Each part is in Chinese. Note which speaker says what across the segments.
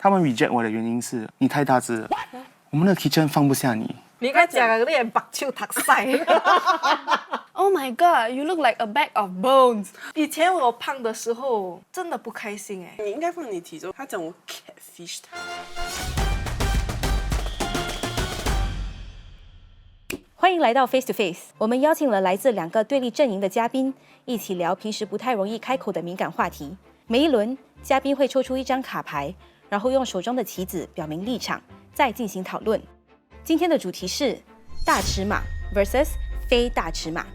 Speaker 1: 他们 reject 我的原因是你太大只了，我们的 kitchen 放不下你。
Speaker 2: 你该讲你白手读晒。
Speaker 3: Oh my god, you look like a bag of bones.
Speaker 2: 以前我胖的时候真的不开心哎。
Speaker 4: 你应该放你体重。他讲我 catfish 他。
Speaker 5: 欢迎来到 Face to Face， 我们邀请了来自2个对立阵营的嘉宾，一起聊平时不太容易开口的敏感话题。每一轮，嘉宾会抽出一张卡牌，然后用手中的棋子表明立场，再进行讨论。今天的主题是大尺码 vs 非大尺码。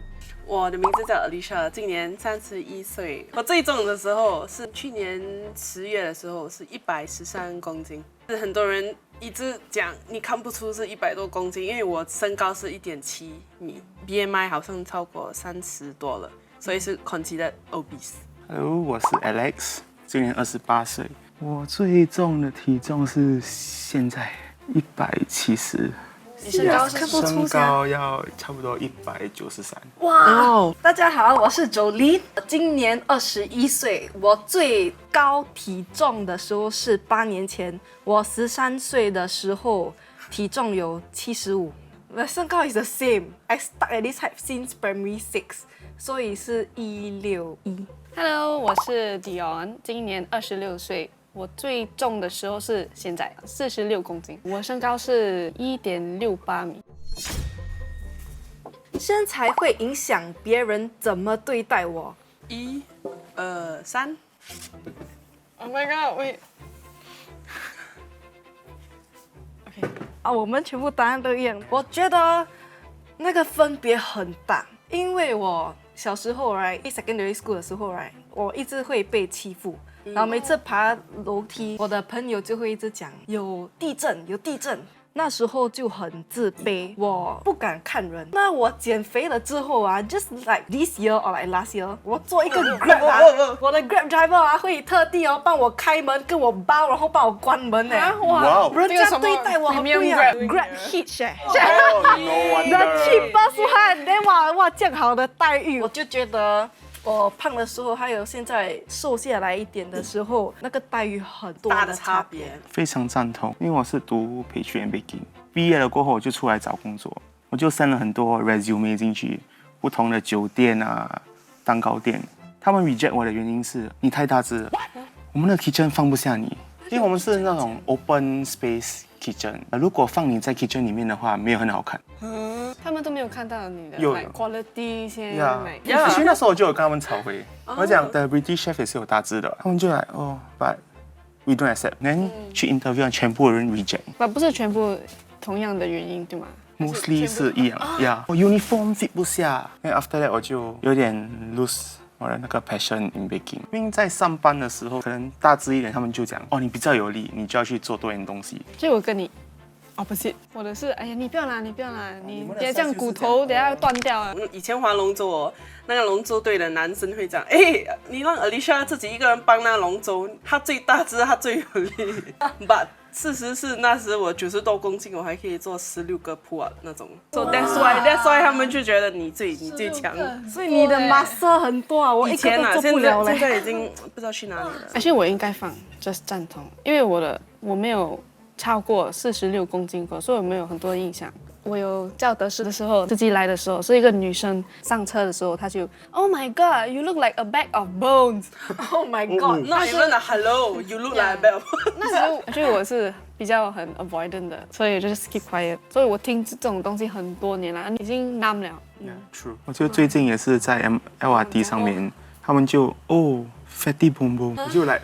Speaker 4: 我的名字叫 Alicia， 今年31岁。我最重的时候是去年10月的时候，是113公斤。很多人一直讲你看不出是100多公斤，因为我身高是1.7米 ，BMI 好像超过30多了，所以是 considered obese。Hello，
Speaker 1: 我是 Alex， 今年28岁。我最重的体重是现在170。
Speaker 2: 你身高是看不出
Speaker 1: 身高要差不多193。
Speaker 2: 哇！大家好，我是Jolene，今年21岁。我最高体重的时候是8年前，我13岁的时候体重有75。我身高is the same. I stuck at this height since primary 6， 所以是161。
Speaker 3: Hello， 我是 Dion， 今年26岁。我最重的时候是现在46公斤，我身高是1.68米。
Speaker 2: 身材会影响别人怎么对待我。
Speaker 4: 1、2、3。
Speaker 3: Oh my god！ wait。OK。
Speaker 2: 我们全部答案都一样。我觉得那个分别很大，因为我小时候secondary school 的时候我一直会被欺负。然后每次爬楼梯，我的朋友就会一直讲有地震，有地震。那时候就很自卑，我不敢看人。那我减肥了之后just like this year or like last year， 我做一个 Grab 我的 Grab driver 会特地帮我开门，跟我包，然后帮我关门
Speaker 1: 哇，
Speaker 2: 人家对待我很不一样。Grab hitch the cheapest one， 哇这样好的待遇，我就觉得。我胖的时候，还有现在瘦下来一点的时候，那个待遇很大的差别。
Speaker 1: 非常赞同，因为我是读pastry and baking， 毕业了过后我就出来找工作，我就send了很多 resume 进去，不同的酒店蛋糕店。他们 reject 我的原因是你太大只了，我们的 kitchen 放不下你，因为我们是那种 open space kitchen， 如果放你在 kitchen 里面的话，没有很好看。
Speaker 3: 他们都没有看到你的
Speaker 1: 有
Speaker 3: quality 先。
Speaker 1: 所以那时候我就有跟他们吵回，我讲 The British chef 也是有大只的，他们就来but we don't accept。then 去 interview 全部人 reject。
Speaker 3: 不是全部同样的原因对吗
Speaker 1: ？Mostly 是一样我 uniform fit 不下，因为 after that 我就有点 lose。我的那个 passion in baking， 因为在上班的时候，可能大只一点，他们就讲你比较有力，你就要去做多点东西。
Speaker 3: 所以我跟你opposite， 我的是哎呀你不要啦，你等下这样骨头等下要断掉啊。
Speaker 4: 以前划龙舟那个龙舟队的男生会讲，你让 Alicia 自己一个人帮那龙舟，他最大只，他最有力。But 事实是那时我90多公斤，我还可以做16个 pull-up 那种。So that's why 他们就觉得你最强。
Speaker 2: 所以你的 muscle 很多我一个都做不了了。
Speaker 4: 现在已经不知道去哪里了。
Speaker 3: 而且我应该放 just 赞同，因为我没有超过46公斤过，所以我没有很多印象。我有叫德士的时候，司机来的时候是一个女生上车的时候，她就 Oh my god, you look like a bag of bones.
Speaker 2: Oh my god,
Speaker 4: not even a hello, you look like a bag of bones.
Speaker 3: 那时候我觉得我是比较很 avoidant 的，所以就是 keep quiet。所以我听这种东西很多年了，已经 numb 了。
Speaker 1: True。我觉得最近也是在 LRT 上面，他们就fatty boom boom， 我就来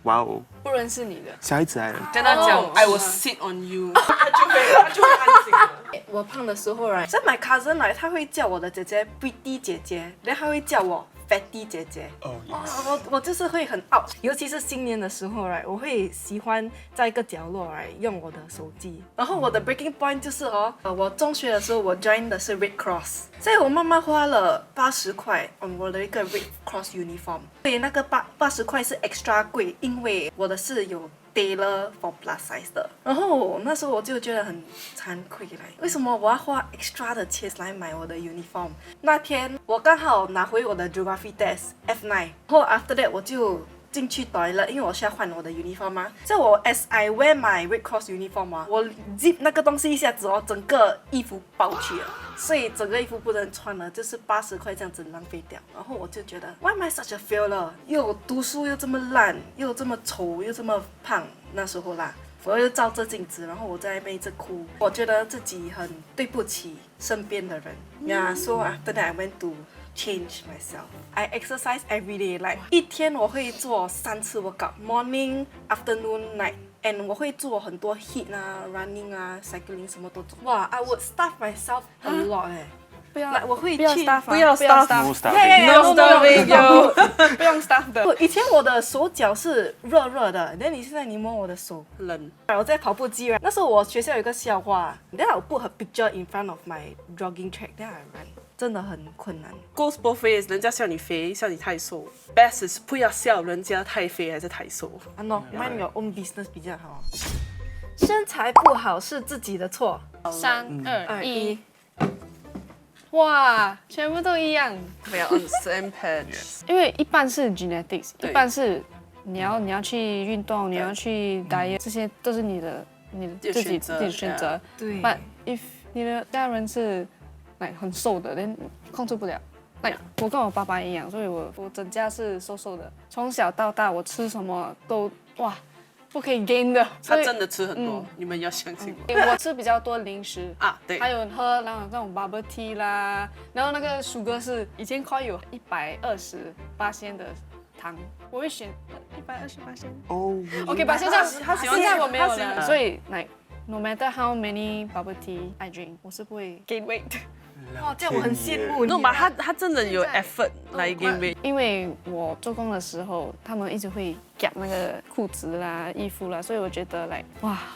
Speaker 1: 哇哦，
Speaker 3: 不认识你的
Speaker 1: 小孩子来了。
Speaker 4: 跟他讲 I will sit on you， 他就会安静了。
Speaker 2: 我胖的时候像 my cousin 他会叫我的姐姐 pretty 姐姐，然后他会叫我 fatty 姐姐。我就是会很 out， 尤其是新年的时候我会喜欢在一个角落用我的手机。然后我的 breaking point 就是我中学的时候我 join 的是 Red Cross， 所以我妈妈花了80块我的一个 Red Cross uniform， 所以那个80块是 extra 贵，因为我的是有tailor for plus size 的。然后那时候我就觉得很惭愧为什么我要花 extra 的钱来买我的 uniform？ 那天我刚好拿回我的 geography test F9， 然后 after that 我就进去 toilet，因为我需要换我的 uniform 嘛。这我 as I wear my Red Cross uniform 啊，我 zip 那个东西一下子哦，整个衣服包去了，所以整个衣服不能穿了，就是80块这样子浪费掉。然后我就觉得 Why am I such a failure？ 又读书又这么烂，又这么丑，又这么胖，那时候啦。我就照着镜子，然后我在那边一直哭，我觉得自己很对不起身边的人。So after that I went to change myself. I exercise every day. Like 一天我会做3次 workout, morning, afternoon, night. And 我会做很多 HIIT 啊 running 啊 cycling 什么都做。哇 I would starve myself a lot
Speaker 3: 不要，
Speaker 2: 我会
Speaker 3: 不要
Speaker 2: 去
Speaker 3: staff，
Speaker 4: 不要
Speaker 1: No
Speaker 4: staff
Speaker 1: starving.
Speaker 4: No starving，
Speaker 3: 不用 staff 的。
Speaker 2: 以前我的手脚是热热的，但你现在你摸我的手，
Speaker 4: 冷。
Speaker 2: 我在跑步机，那时候我学校有个笑话 ，then I put her picture in front of my jogging track, then I run， 真的很困难。
Speaker 4: Goes both ways， 人家笑你肥，笑你太瘦。Best is 不要笑人家太肥还是太瘦。
Speaker 2: 啊 no，mind your own business 比较好。身材不好是自己的错。
Speaker 3: 3、2、1，
Speaker 2: 1，
Speaker 3: 哇，全部都一样。
Speaker 4: 不要 on the same page。
Speaker 3: 因为一半是 genetics，
Speaker 4: 对
Speaker 3: 一半是你要去运动，你要去 diet，这些都是你的自己选择。
Speaker 2: 对。
Speaker 3: But if 你的家人是很瘦的，连控制不了。我跟我爸爸一样，所以我整家是瘦瘦的。从小到大，我吃什么都不可以 gain 的。
Speaker 4: 他真的吃很多，你们要相信我。
Speaker 3: 我吃比较多零食
Speaker 4: 啊，对。
Speaker 3: 还有喝那种 bubble tea 啦，然后那个sugar是以前可以有128%的糖，我会选128%。
Speaker 1: 哦
Speaker 3: OK 吧，现在我没有了，
Speaker 4: 欢
Speaker 3: 所以no matter how many bubble tea I drink， 我是不会 gain weight 的。
Speaker 2: 哇，这样我很羡慕你。
Speaker 4: No， 他真的有 effort 来 gain weight。
Speaker 3: 因为我做工的时候，他们一直会夹那个裤子啦、衣服啦，所以我觉得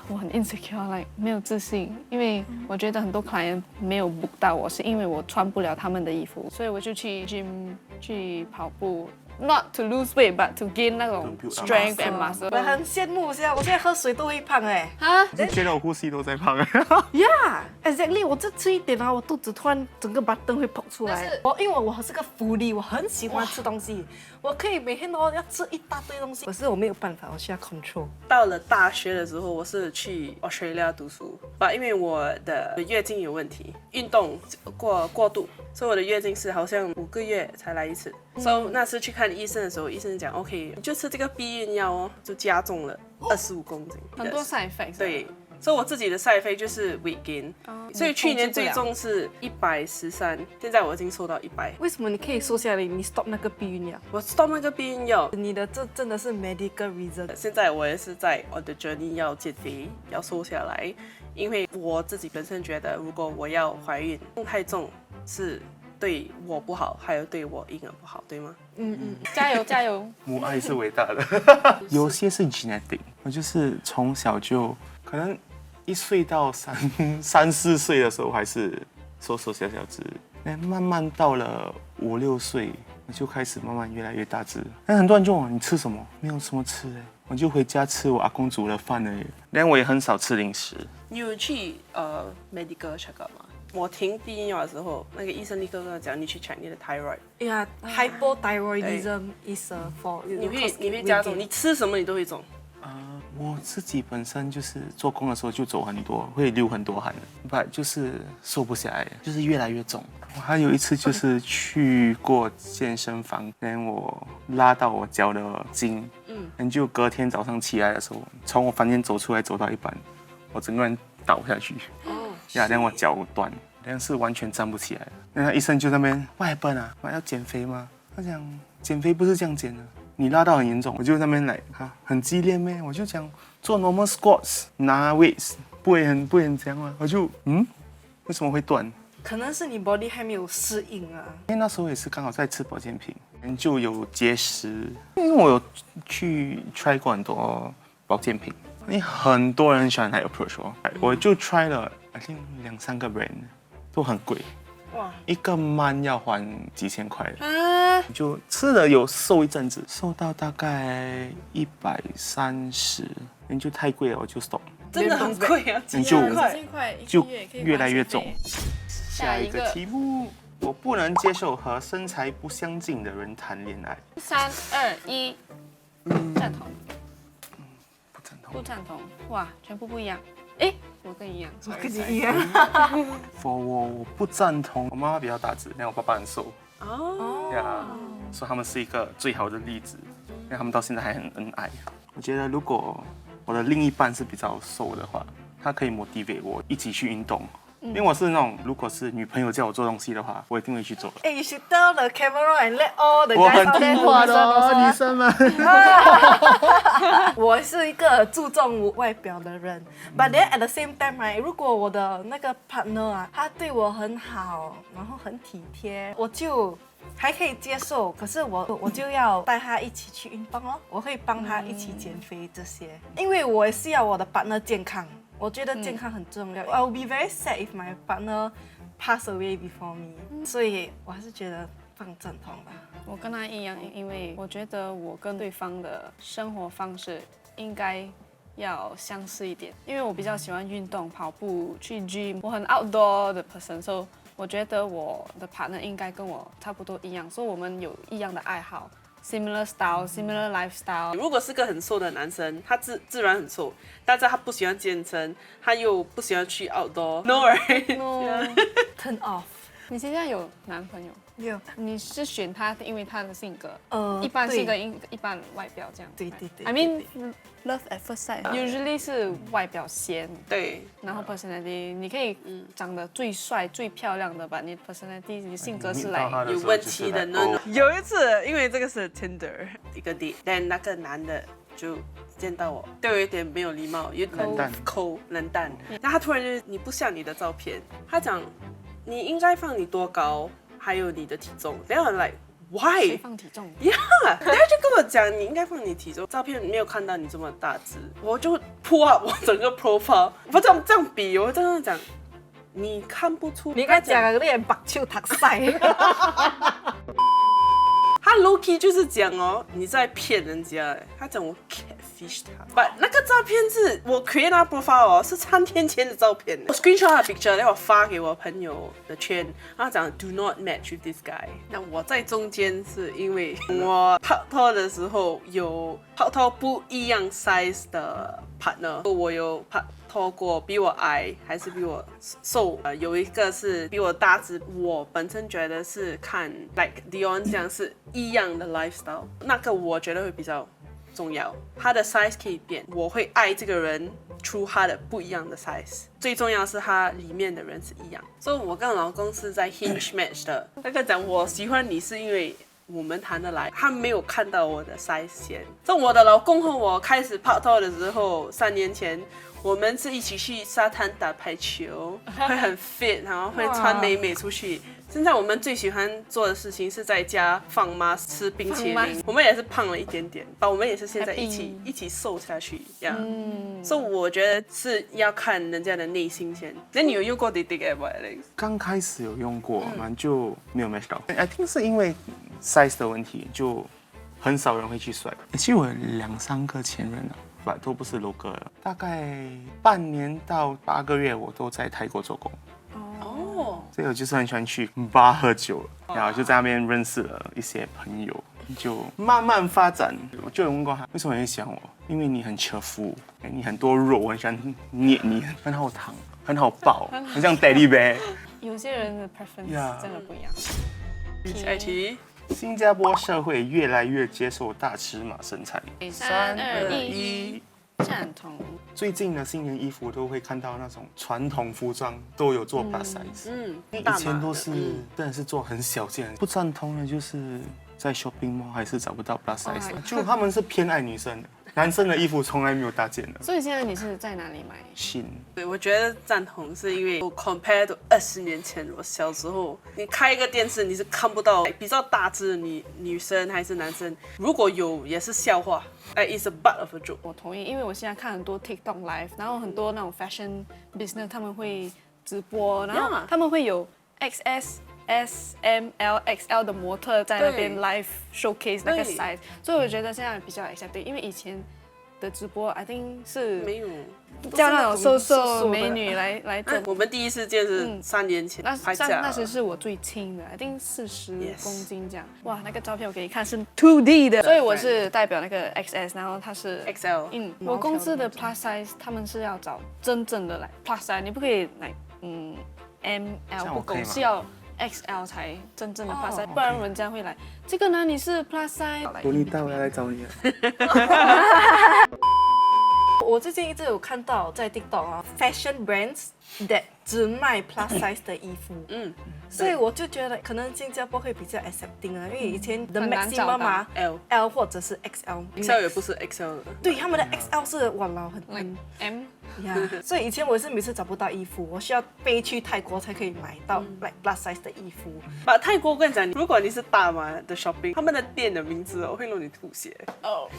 Speaker 3: 我很 insecure，没有自信。因为我觉得很多 client 没有 book 到我，是因为我穿不了他们的衣服，所以我就去 gym 去跑步。Not to lose weight, but to gain 那种 strength and muscle。
Speaker 2: 我很羡慕，现在我现在喝水都会胖
Speaker 3: 啊！
Speaker 1: 就觉得我呼吸都在胖。
Speaker 2: Yeah，exactly。我这吃一点啊，我肚子突然整个巴灯会跑出来。因为我是个福利，我很喜欢吃东西，我可以每天都要吃一大堆东西。可是我没有办法，我需要 control。
Speaker 4: 到了大学的时候，我是去 Australia 读书，因为我的月经有问题，运动过度，所以我的月经是好像5个月才来一次。所以那次去看医生的时候，医生讲 OK， 你就吃这个避孕药哦，就加重了25公斤，
Speaker 3: 很多 side effects。
Speaker 4: 对，所以我自己的 side effect 就是 weight gain，所以去年最重是113，现在我已经瘦到100。
Speaker 2: 为什么你可以瘦下来？你 stop 那个避孕药？
Speaker 4: 我 stop 那个避孕药，
Speaker 2: 你的这真的是 medical reason。
Speaker 4: 现在我也是在我的 journey 要减肥，要瘦下来，因为我自己本身觉得，如果我要怀孕，太重是对我不好，还有对我婴儿不好，对吗？
Speaker 3: 加油加油！
Speaker 1: 母爱是伟大的。有些是 genetic， 我就是从小就可能1岁到3、4岁的时候还是瘦小只，慢慢到了5、6岁，我就开始慢慢越来越大只。但很多人就问我你吃什么？没有什么吃我就回家吃我阿公煮的饭而已。但我也很少吃零食。
Speaker 4: 你有去medical check up 吗？我停避孕药的时候，那个医生立刻跟我讲，你去 check 你的 thyroid。Yeah，hypothyroidism
Speaker 2: is for
Speaker 4: 你会加重，你吃什么你都会重。
Speaker 1: 我自己本身就是做工的时候就走很多，会流很多汗，就是瘦不下来，就是越来越重。我还有一次就是去过健身房，然后我拉到我脚的筋，就隔天早上起来的时候，从我房间走出来走到一半，我整个人倒下去，然后我脚断，但是完全站不起来。然后医生就在那边，What happened啊？要减肥吗？他讲减肥不是这样减的。你拉到很严重，我就在那边很激烈咩？我就讲做 normal squats 拿 weights 不会很这样吗？我就为什么会断？
Speaker 2: 可能是你 body 还没有适应啊。
Speaker 1: 因为那时候也是刚好在吃保健品，就有结石。因为我有去 try 过很多保健品，因为很多人喜欢来 approach 我就 try 了 I think 2、3个 brand 都很贵。哇，一个man要还几千块的，就吃了有瘦一阵子，瘦到大概130，就太贵了，我就 stop。
Speaker 4: 真的很贵啊，
Speaker 1: 就越来越重。下一个题目，我不能接受和身材不相近的人谈恋爱。
Speaker 3: 3、2、1，赞同，
Speaker 1: 不赞同。
Speaker 3: 不赞同，哇，全部不一样。哎，我跟你一样，我
Speaker 2: 跟你一样。
Speaker 1: For 我不赞同。我妈妈比较大只，但我爸爸很瘦。
Speaker 4: 哦，
Speaker 1: 呀，所以他们是一个最好的例子，因为他们到现在还很恩爱。我觉得如果我的另一半是比较瘦的话，他可以 motivate 我一起去运动。因为我是那种，如果是女朋友叫我做东西的话，我一定会去做的。
Speaker 2: 哎，you should tell the camera and let all the
Speaker 1: 我
Speaker 2: guys
Speaker 1: 很
Speaker 2: out
Speaker 1: 听
Speaker 2: there
Speaker 1: 话
Speaker 2: know
Speaker 1: 的哦，女生们。
Speaker 2: 我是一个注重外表的人，but then at the same time right，如果我的那个 partner 啊，他对我很好，然后很体贴，我就还可以接受。可是我就要带他一起去运动哦，我会帮他一起减肥这些，因为我也是要我的 partner 健康。我觉得健康很重要。I will be very sad if my partner pass away before me，所以我还是觉得放赞同吧。
Speaker 3: 我跟他一样，因为我觉得我跟对方的生活方式应该要相似一点，因为我比较喜欢运动、跑步、去 gym， 我很 outdoor 的 person， 所以我觉得我的 partner 应该跟我差不多一样，所以我们有一样的爱好。Similar style, similar lifestyle。
Speaker 4: 如果是个很瘦的男生，他自然很瘦，但是他不喜欢健身，他又不喜欢去 outdoor，no right？
Speaker 2: Turn off。
Speaker 3: 你现在有男朋友？
Speaker 2: 有。
Speaker 3: 你是选他，因为他的性格，
Speaker 2: 一
Speaker 3: 一般性格一般外表这样。
Speaker 2: 对对对。
Speaker 3: I mean love at first sight usually 是外表先，
Speaker 4: 对，
Speaker 3: 然后 personality 你可以长得最帅、最漂亮的吧，你 personality 你性格是来
Speaker 4: 有问题的那种。有一次，因为这个是 Tinder 一个 date， 但那个男的就见到我，对我有点没有礼貌，有点冷淡。然后他突然就你不像你的照片，他讲你应该放你多高，还有你的体重。然后 like why？
Speaker 3: 谁放体重？
Speaker 4: 他就跟我讲你应该放你体重，照片没有看到你这么大只，我就 pull up 我整个 profile， 我这样比，我这样讲，你看不出，
Speaker 2: 你应该讲你很白手读晒。
Speaker 4: 他 low key 就是讲哦，你在骗人家，他讲我 catfish 他，把那个照片是我 create 那 profile 哦，是3天前的照片，我 screenshot 他的 picture， 然后我发给我朋友的圈，然后讲 do not match with this guy。那我在中间是因为我拍拖的时候有拍拖不一样 size 的 partner， 我有拍拖过比我矮还是比我瘦，有一个是比我大只，我本身觉得是看 like Dion 这样是一样的 lifestyle， 那个我觉得会比较重要，他的 size 可以变，我会爱这个人出他的不一样的 size， 最重要是他里面的人是一样。所以我跟老公是在 Hinge match 的，那个讲我喜欢你是因为我们谈得来，他没有看到我的 size 先。从我的老公和我开始拍拖的时候，3年前。我们是一起去沙滩打排球，会很 fit， 然后会穿美美出去。现在我们最喜欢做的事情是在家放妈吃冰淇淋。我们也是胖了一点点，但我们也是现在一起瘦下去。所以我觉得是要看人家的内心先。那你有用过 dating app 吗 Alex？
Speaker 1: 刚开始有用过，蛮就没有 match 到。I think 是因为 size 的问题，就很少人会去swipe。其实我有2-3个前任啊。都不是 local 的，大概半年到8个月，我都在泰国做工。所以我就是很喜欢去bar喝酒，然后就在那边认识了一些朋友，就慢慢发展。我就有问过他，为什么你喜欢我？因为你很cheerful，你很多肉，我很喜欢捏你，很好躺，很好抱，很像 daddy bear。
Speaker 3: 有些人的 preference 真的不一样。
Speaker 4: 下一题。
Speaker 1: 新加坡社会越来越接受大尺码身材。
Speaker 3: 3、2、1，赞同。
Speaker 1: 最近的新年衣服都会看到那种传统服装都有做 plus size，以前都是真的是做很小件。不赞同的就是在 shopping mall 还是找不到 plus size，就他们是偏爱女生的。男生的衣服从来没有大件的。
Speaker 3: 所以现在你是在哪里买？
Speaker 1: 新。
Speaker 4: 对，我觉得赞同是因为我 compare to 20年前我小时候，你开一个电视你是看不到比较大只的女生还是男生，如果有也是笑话。It's a butt of a joke。
Speaker 3: 我同意，因为我现在看很多 TikTok live， 然后很多那种 fashion business 他们会直播，然后他们会有 XS、S、M、L、XL 的模特在那边 live showcase 那个 size， 所以我觉得现在比较 accepted， 因为以前的直播，I think 是
Speaker 4: 没有。
Speaker 3: 叫那种瘦
Speaker 2: 瘦的
Speaker 3: 瘦美女来整。
Speaker 4: 我们第一次见是3年前拍下，
Speaker 3: 那时是我最轻的，I think 40
Speaker 4: Yes
Speaker 3: 公斤这样。哇，那个照片我给你看是 2D 的，所以我是代表那个 XS， 然后他是
Speaker 4: XL。
Speaker 3: 我公司的 plus size 他们是要找真正的来 plus size， 你不可以来ML 不够，是要 XL 才真正的 plus size， 不然人家会来这个呢你是 plus size。
Speaker 1: 多利大我要来找你了。
Speaker 2: 我最近一直有看到在 TikTok 啊 ，fashion brands that 只卖 plus size 的衣服，所以我就觉得可能新加坡会比较 accepting 啊，因为以前的
Speaker 3: 很难找
Speaker 2: maximum
Speaker 3: 到
Speaker 2: 啊 L 或者是
Speaker 4: XL 也不是 XL 的。
Speaker 2: 对，他们的 XL 是哇老很
Speaker 3: M
Speaker 2: 呀，所以以前我是每次找不到衣服，我需要飞去泰国才可以买到 like plus size 的衣服。
Speaker 4: 泰国我跟你讲，如果你是大马的 shopping， 他们的店的名字会让你吐血。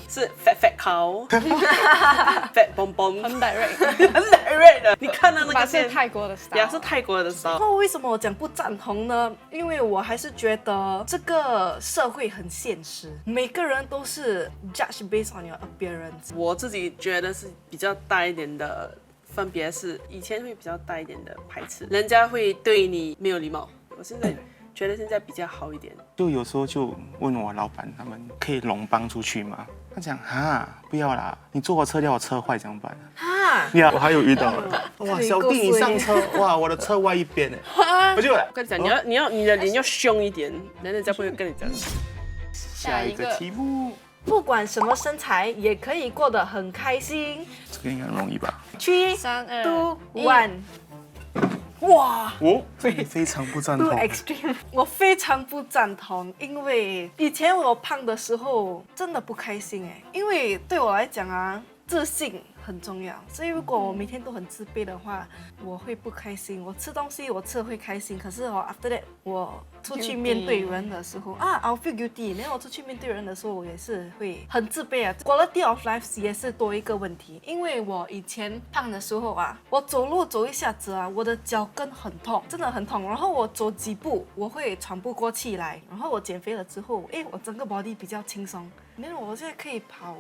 Speaker 4: 是 fat fat cow，fat bom bom，
Speaker 3: 很 direct，
Speaker 4: 很 direct 的。你看到那个
Speaker 3: 是泰国的 style，
Speaker 4: 也是泰国的 style。
Speaker 2: 然后为什么我讲不赞同呢？因为我还是觉得这个社会很现实，每个人都是 judge based on your appearance。
Speaker 4: 我自己觉得是比较大一点的分别是，以前会比较大一点的排斥，人家会对你没有礼貌。我现在觉得现在比较好一点。
Speaker 1: 就有时候就问我老板，他们可以龙帮出去吗？他讲哈，不要啦，你坐我车掉我车坏怎么办？
Speaker 2: 哈，
Speaker 1: 呀，我还有遇到了，哇，小弟你上车，哇，我的车歪一边哎，我就
Speaker 4: 我跟你讲，你的脸要凶一点，人家不会跟你讲。
Speaker 1: 下一个题目，
Speaker 2: 不管什么身材也可以过得很开心。
Speaker 1: 这个应该很容易吧？
Speaker 2: 3、
Speaker 3: 3、2、
Speaker 2: 2、1，哇！
Speaker 1: 我非常不赞
Speaker 2: Too
Speaker 1: 同。
Speaker 2: extreme， 我非常不赞同，因为以前我胖的时候真的不开心哎，因为对我来讲啊，自信很重要，所以如果我每天都很自卑的话，我会不开心。我吃东西我吃得会开心，可是after that 我出去面对人的时候啊 ，I'll feel guilty。然后我出去面对人的时候，我也是会很自卑啊。Quality of life 也是多一个问题，因为我以前胖的时候啊，我走路走一下子啊，我的脚跟很痛，真的很痛。然后我走几步我会喘不过气来。然后我减肥了之后，我整个 body 比较轻松，然后我现在可以跑，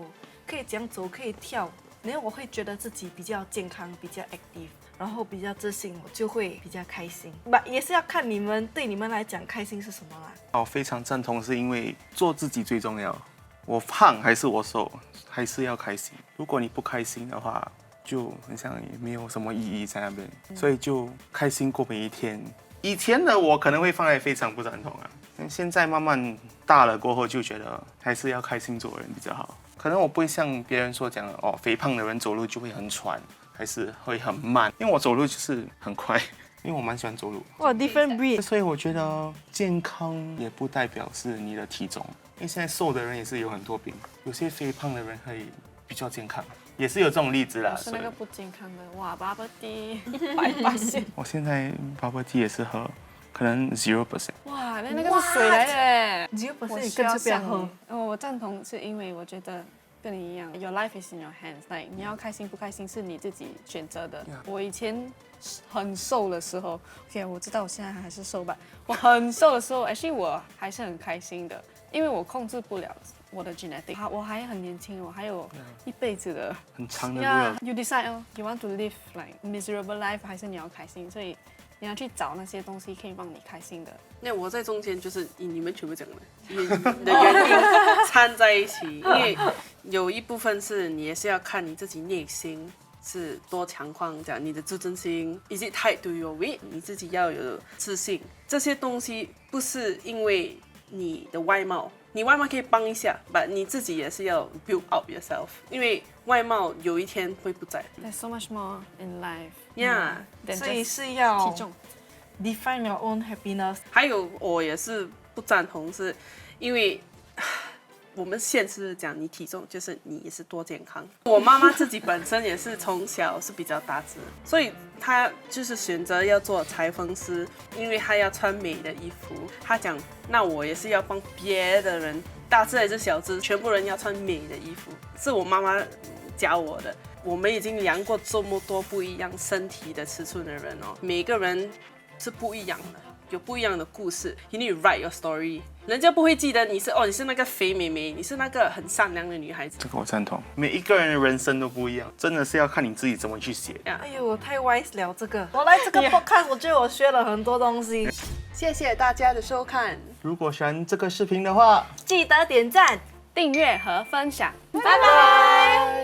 Speaker 2: 可以这样走，可以跳。然后我会觉得自己比较健康，比较 active， 然后比较自信，我就会比较开心。也是要看对你们来讲开心是什么啦。
Speaker 1: 我非常赞同，是因为做自己最重要。我胖还是我瘦，还是要开心。如果你不开心的话，就很像也没有什么意义在那边。所以就开心过每一天。以前的我可能会放在非常不赞同啊，但现在慢慢大了过后，就觉得还是要开心做人比较好。可能我不会像别人说讲哦，肥胖的人走路就会很喘，还是会很慢，因为我走路就是很快，因为我蛮喜欢走路。
Speaker 2: 哇 ，different breed。
Speaker 1: 所以我觉得健康也不代表是你的体重，因为现在瘦的人也是有很多病，有些肥胖的人会比较健康，也是有这种例子啦。
Speaker 3: 是那个不健康的，哇，bubble tea 100%。
Speaker 1: 我现在 bubble tea 也是喝，可能 0%。
Speaker 3: 哇，那个是水来的嘞。
Speaker 2: 只有本
Speaker 3: 我
Speaker 2: 身你更是不要喝。
Speaker 3: 我赞同，是因为我觉得跟你一样 ，Your life is in your hands， 你要开心不开心是你自己选择的。我以前很瘦的时候 ，OK， 我知道我现在还是瘦吧。我很瘦的时候，actually 我还是很开心的，因为我控制不了我的 genetic， 我还很年轻，我还有一辈子的
Speaker 1: 很长的路
Speaker 3: 呀。
Speaker 1: 要
Speaker 3: You decide you want to live like miserable life， 还是你要开心，所以你要去找那些东西可以让你开心的。
Speaker 4: 那我在中间就是你们全部讲的，你的原因掺在一起，因为有一部分是你也是要看你自己内心是多强壮，讲你的自尊心以及态度有为，你自己要有自信。这些东西不是因为你的外貌，你外貌可以帮一下，但你自己也是要 build up yourself， 因为外貌有一天会不在。
Speaker 3: There's so much more in life.
Speaker 4: Yeah，
Speaker 2: 所以是要
Speaker 3: 体重。
Speaker 2: define your own happiness。
Speaker 4: 还有我也是不赞同，是因为我们现实讲你体重就是你也是多健康。我妈妈自己本身也是从小是比较大只，所以她就是选择要做裁缝师，因为她要穿美的衣服。她讲，那我也是要帮别的人，大只还是小只，全部人要穿美的衣服，是我妈妈教我的。我们已经量过这么多不一样身体的尺寸的人哦，每个人是不一样的。有不一样的故事。You need to write your story。人家不会记得你是那个肥美眉，你是那个很善良的女孩子。
Speaker 1: 这个我赞同。每一个人的人生都不一样，真的是要看你自己怎么去写。
Speaker 2: 哎呦，我太 wise 了这个。我来这个 podcast， 我觉得我学了很多东西。
Speaker 4: 谢谢大家的收看。
Speaker 1: 如果喜欢这个视频的话，
Speaker 2: 记得点赞、
Speaker 3: 订阅和分享。
Speaker 2: 拜拜。